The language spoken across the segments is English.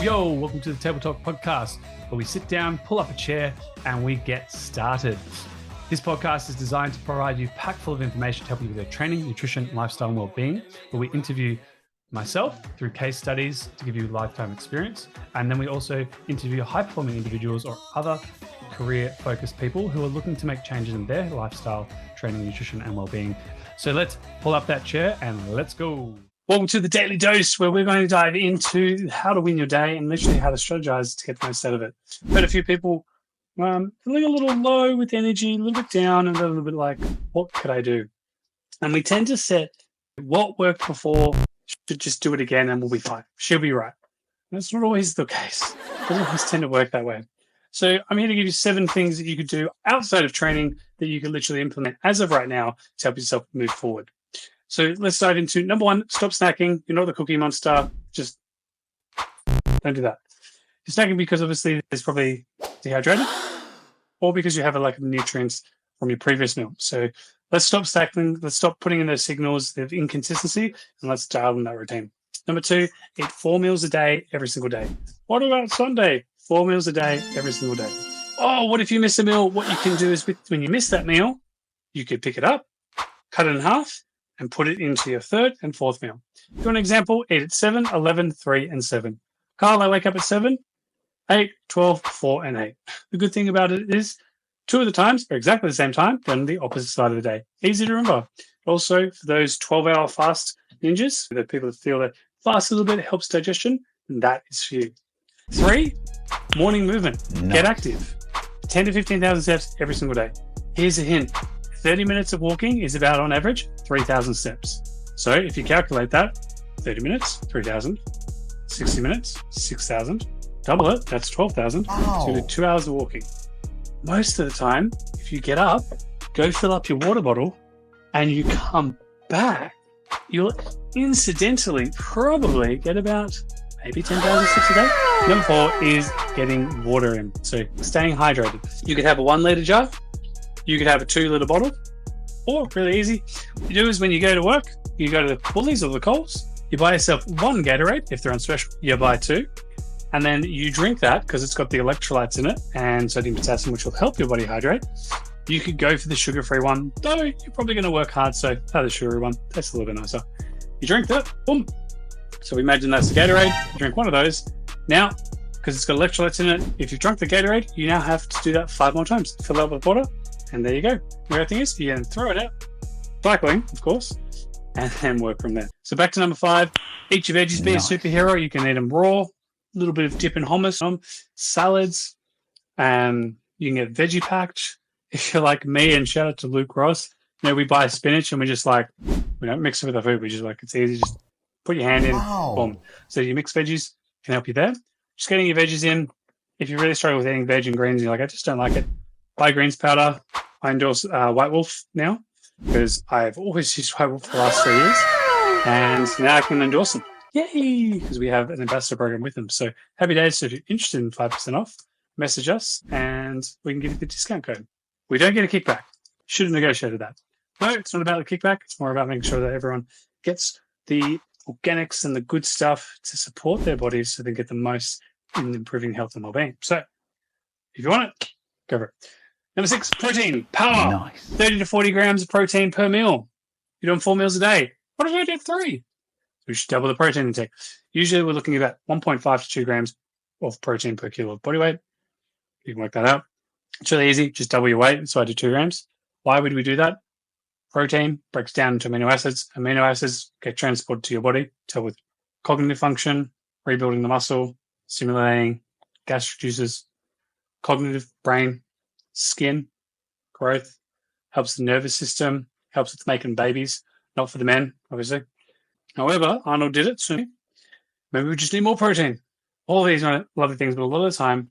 Yo, welcome to the Table Talk podcast, where we sit down, pull up a chair, and we get started. This podcast is designed to provide you packed full of information to help you with your training, nutrition, lifestyle, and well-being, where we interview myself through case studies to give you lifetime experience. And then we also interview high-performing individuals or other career-focused people who are looking to make changes in their lifestyle, training, nutrition, and well-being. So let's pull up that chair and let's go. Welcome to the Daily Dose, where we're going to dive into how to win your day and literally how to strategize to get the most out of it. I've heard a few people feeling a little low with energy, a little bit down, and a little bit like, what could I do? And we tend to set what worked before, should just do it again and we'll be fine. She'll be right. And that's not always the case. It doesn't always tend to work that way. So I'm here to give you 7 things that you could do outside of training that you could literally implement as of right now to help yourself move forward. So let's dive into number 1, stop snacking. You're not the cookie monster. Just don't do that. You're snacking because obviously there's probably dehydrated or because you have a lack of nutrients from your previous meal. So let's stop snacking. Let's stop putting in those signals of inconsistency and let's dial in that routine. Number 2, eat 4 meals a day, every single day. What about Sunday? 4 meals a day, every single day. Oh, what if you miss a meal? What you can do is when you miss that meal, you could pick it up, cut it in half, and put it into your 3rd and 4th meal. If you want an example, eat at 7, 11, 3, and 7. Karl, I wake up at 7, 8, 12, 4, and 8. The good thing about it is 2 of the times are exactly the same time, then the opposite side of the day. Easy to remember. Also, for those 12-hour fast ninjas, the people that feel that fast a little bit helps digestion, and that is for you. 3, morning movement. Nice. Get active. 10 to 15,000 steps every single day. Here's a hint. 30 minutes of walking is about, on average, 3,000 steps. So if you calculate that, 30 minutes, 3,000, 60 minutes, 6,000, double it, that's 12,000. Wow. So you do 2 hours of walking. Most of the time, if you get up, go fill up your water bottle, and you come back, you'll incidentally probably get about maybe 10,000 steps a day. Number 4 is getting water in. So staying hydrated. You could have a 1 litre jar. You could have a 2 litre bottle, or really easy. What you do is when you go to work, you go to the Woolies or the Coles, you buy yourself 1 Gatorade. If they're on special, you buy 2. And then you drink that because it's got the electrolytes in it and sodium, potassium, which will help your body hydrate. You could go for the sugar-free one, though you're probably going to work hard, so have the sugary one. Tastes a little bit nicer. You drink that, boom. So imagine that's the Gatorade. You drink 1 of those. Now, because it's got electrolytes in it, if you've drunk the Gatorade, you now have to do that 5 more times. Fill it up with water. And there you go. The other thing is, you can throw it out, cycling, of course, and then work from there. So back to number 5, eat your veggies, be a superhero. You can eat them raw, a little bit of dip in hummus, salads, and you can get veggie packed. If you're like me, and shout out to Luke Ross, we buy spinach and we just we don't mix it with our food. We just it's easy. Just put your hand in, boom. So you mix veggies, can help you there. Just getting your veggies in. If you really struggle with eating veg and greens, you're like, I just don't like it. Buy greens powder. I endorse White Wolf now because I've always used White Wolf for the last 3 years. And now I can endorse them. Yay! Because we have an ambassador program with them. So happy days. So if you're interested in 5% off, message us and we can give you the discount code. We don't get a kickback. Should have negotiated that. No, it's not about the kickback. It's more about making sure that everyone gets the organics and the good stuff to support their bodies so they get the most in improving health and well-being. So if you want it, go for it. Number 6, protein, power. Nice. 30 to 40 grams of protein per meal. You're doing 4 meals a day. What if I did 3? We should double the protein intake. Usually we're looking at about 1.5 to 2 grams of protein per kilo of body weight. You can work that out. It's really easy. Just double your weight. So I do 2 grams. Why would we do that? Protein breaks down into amino acids. Amino acids get transported to your body to help with cognitive function, rebuilding the muscle, stimulating gastric juices, cognitive brain, skin, growth, helps the nervous system, helps with making babies, not for the men, obviously. However, Arnold did it, so maybe we just need more protein. All these are lovely things, but a lot of the time,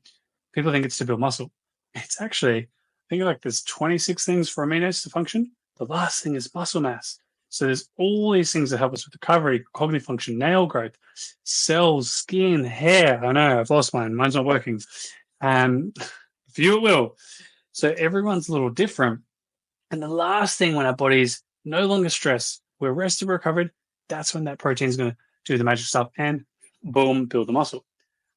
people think it's to build muscle. It's actually, I think there's 26 things for aminos to function. The last thing is muscle mass. So there's all these things that help us with recovery, cognitive function, nail growth, cells, skin, hair. I know, I've lost mine. Mine's not working. For you, it will. So everyone's a little different. And the last thing when our body's no longer stressed, we're rested, recovered, that's when that protein is going to do the magic stuff and boom, build the muscle.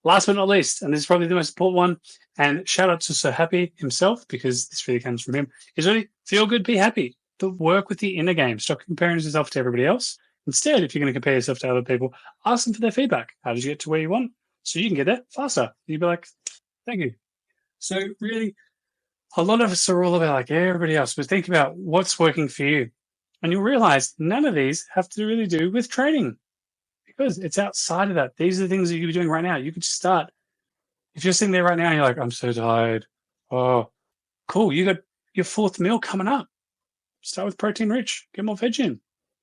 last but not least, and this is probably the most important one, and shout out to So Happy himself, because this really comes from him, is really feel good, be happy. But work with the inner game. Stop comparing yourself to everybody else. Instead, if you're going to compare yourself to other people, ask them for their feedback. How did you get to where you want? So you can get there faster. You'd be like, thank you. So really, a lot of us are all about like everybody else, but think about what's working for you. And you'll realize none of these have to really do with training, because it's outside of that. These are the things that you could be doing right now. You could start. If you're sitting there right now and you're like, I'm so tired. Oh, cool. You got your fourth meal coming up. Start with protein rich. Get more veg in.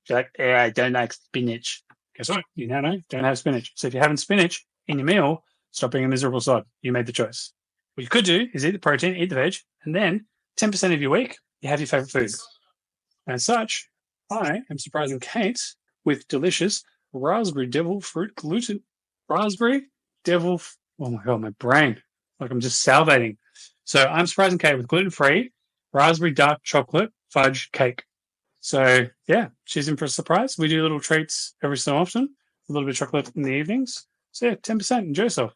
You're like, I don't like spinach. Guess what? You now know, don't have spinach. So if you're having spinach in your meal, stop being a miserable sod. You made the choice. What you could do is eat the protein, eat the veg, and then 10% of your week, you have your favorite food. And as such, I am surprising Kate with delicious raspberry devil fruit gluten. Raspberry devil. Oh my God, my brain. Like I'm just salivating. So I'm surprising Kate with gluten-free raspberry dark chocolate fudge cake. So yeah, she's in for a surprise. We do little treats every so often, a little bit of chocolate in the evenings. So yeah, 10%, enjoy yourself.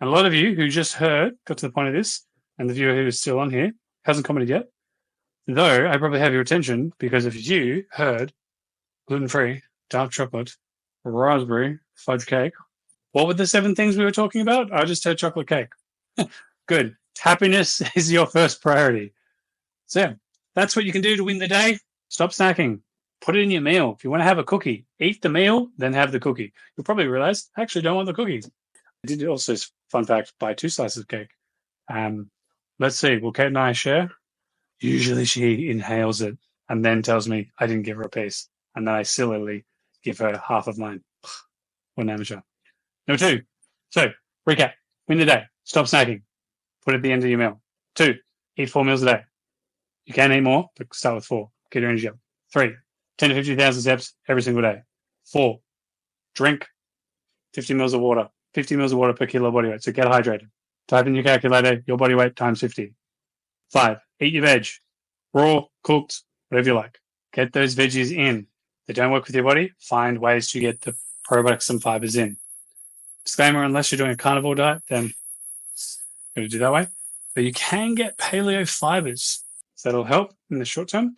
And a lot of you who just heard, got to the point of this, and the viewer who is still on here, hasn't commented yet, though I probably have your attention, because if you heard gluten-free, dark chocolate, raspberry, fudge cake, what were the 7 things we were talking about? I just heard chocolate cake. Good. Happiness is your first priority. So yeah, that's what you can do to win the day. Stop snacking. Put it in your meal. If you want to have a cookie, eat the meal, then have the cookie. You'll probably realize, I actually don't want the cookie. I did also, fun fact, buy 2 slices of cake. Let's see, will Kate and I share? Usually she inhales it and then tells me I didn't give her a piece. And then I sillily give her half of mine. What an amateur. Number 2. So, recap. Win the day. Stop snacking. Put it at the end of your meal. 2. Eat 4 meals a day. You can eat more, but start with 4. Get your energy up. 3. 10 to 50,000 steps every single day. 4. Drink 50 mils of water. 50 mils of water per kilo body weight. So get hydrated. Type in your calculator, your body weight times 50. 5. Eat your veg. Raw, cooked, whatever you like. Get those veggies in. They don't work with your body. Find ways to get the probiotics and fibers in. Disclaimer, unless you're doing a carnivore diet, then you're going to do that way. But you can get paleo fibers. So that'll help in the short term.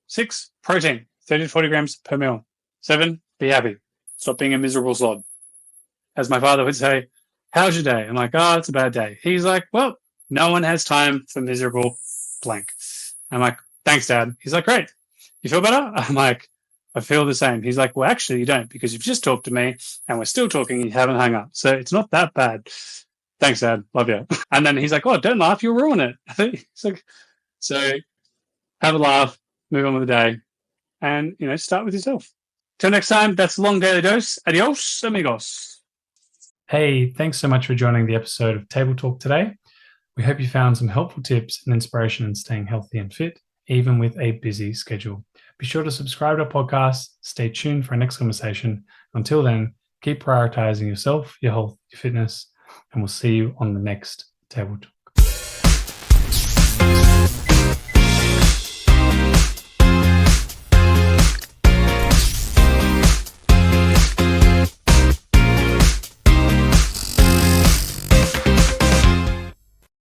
6. Protein. 30 to 40 grams per meal. 7. Be happy. Stop being a miserable sod. As my father would say, how's your day? I'm like, oh, it's a bad day. He's like, well, no one has time for miserable blank. I'm like, thanks, Dad. He's like, great. You feel better? I'm like, I feel the same. He's like, well, actually, you don't, because you've just talked to me and we're still talking and you haven't hung up. So it's not that bad. Thanks, Dad. Love you. And then he's like, oh, don't laugh. You'll ruin it. It's like, so have a laugh, move on with the day, and, start with yourself. Till next time, that's the Long Daily Dose. Adios, amigos. Hey, thanks so much for joining the episode of Table Talk today. We hope you found some helpful tips and inspiration in staying healthy and fit, even with a busy schedule. Be sure to subscribe to our podcast. Stay tuned for our next conversation. Until then, keep prioritizing yourself, your health, your fitness, and we'll see you on the next Table Talk.